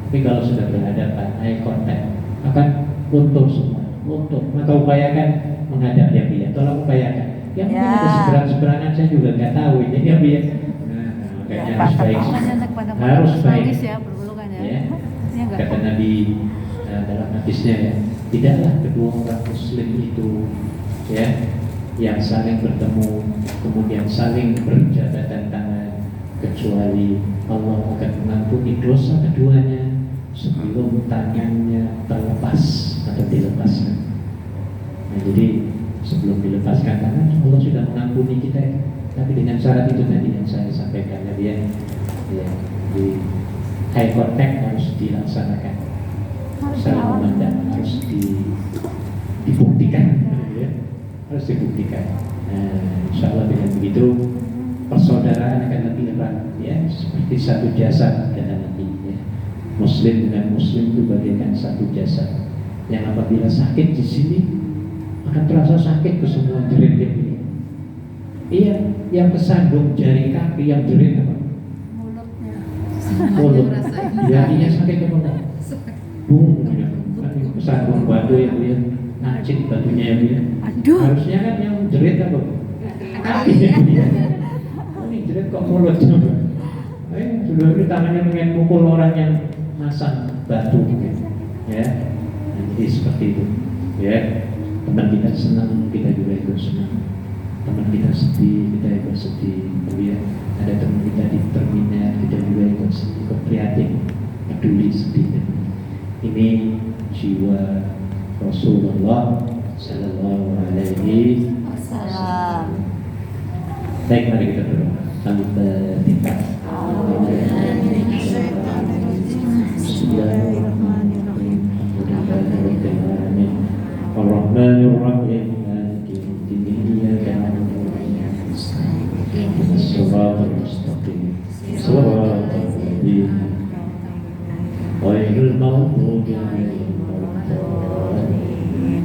Tapi kalau sudah berhadapan, eye contact, akan luntur semua, luntur. Maka upayakan menghadap ya Bu ya. Tolong upayakan. Ya mungkin ada seberang-seberangan, saya juga nggak tahu ini ya Bu ya. Nah, makanya harus baik, harus baik ya. Kata Nabi dalam hadisnya ya, tidaklah kedua orang muslim itu ya yang saling bertemu kemudian saling berjabatan tangan kecuali Allah akan mengampuni dosa keduanya sebelum tangannya terlepas atau dilepaskan. Nah, jadi sebelum dilepaskan tangan Allah sudah mengampuni kita, tapi dengan syarat itu tadi yang saya sampaikan tadi ya, di high contact harus dilaksanakan, secara memandang harus dibuktikan, ya, harus dibuktikan. Nah, insya Allah dengan begitu persaudaraan akan lebih erat, ya, seperti satu jasad dan nanti, ya. Muslim dengan Muslim itu bagaikan satu jasad yang apabila sakit di sini akan terasa sakit ke semua jerit ini. Iya, yang kesandung jari kaki yang jerit apa? Mulut. Jarinya sakit apa enggak? Bung, ya. Kesandung batu yang dia nacik batunya yang dia. Harusnya kan yang jerit apa? Kaki. Ini jerit kok mulut coba. Sudah ini tangannya pengen pukul orang yang masang batu, ya. Nah, jadi seperti itu, ya. Teman kita senang, kita juga ikut senang. Teman kita sedih, kita ikut sedih. Kemudian ada teman kita di terminal, kita juga ikut sedih, ikut prihatin, peduli sedih. Ini jiwa Rasulullah Sallallahu Alaihi Wasallam. Baik, mari kita berdoa. Al-Fatihah. Bismillahirrahmanirrahim. Alhamdulillahirrahmanirrahim. Ar-Rahmanirrahim. Maliki yaumiddin. Iyyaka na'budu wa iyyaka nasta'in. Ihdinas siratal mustaqim. Siratal ladzina ghairil maghdubi 'alaihim waladdallin.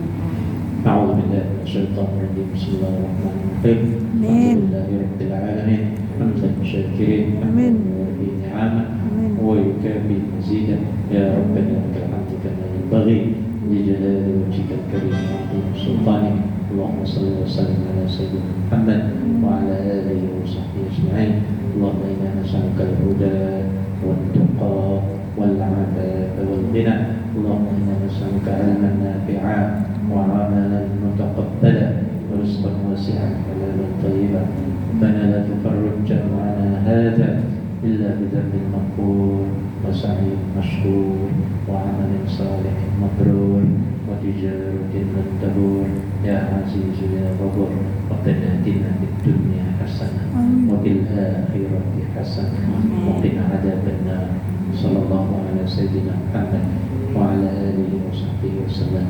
A'udzu billahi minasyaitonir rajim. Bismillahirrahmanirrahim. Alhamdulillahirabbil alamin. Hamdan syakirin. Amin. Ni'amah wa yukafi mazidah. Ya Rabbana lakal hamdu kama yanbaghi لجلال وجهك الكريم وعظيم سلطانك. اللهم صل وسلم على سيدنا محمد وعلى اله وصحبه اجمعين. اللهم انا نسالك الهدى والتقى والعفاف والغنى. اللهم انا نسالك علما نافعا وعملا متقبلا ورزقا واسعا حلالا طيبا. ربنا لا تفرج جمعنا هذا الا بذنب مغفور وسعي مشكور وعمل صالح مبرور وتجارة لن تبور. يا عزيز يا غفور ربنا آتنا في الدنيا حسنة وفي الآخرة حسنة وقنا عذاب النار. صلى الله على سيدنا محمد وعلى آله وصحبه وسلم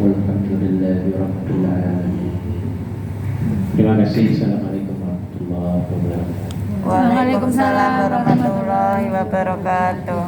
والحمد لله رب العالمين. Terima kasih. Assalamualaikum warahmatullahi wabarakatuh. Waalaikumsalam warahmatullahi wabarakatuh.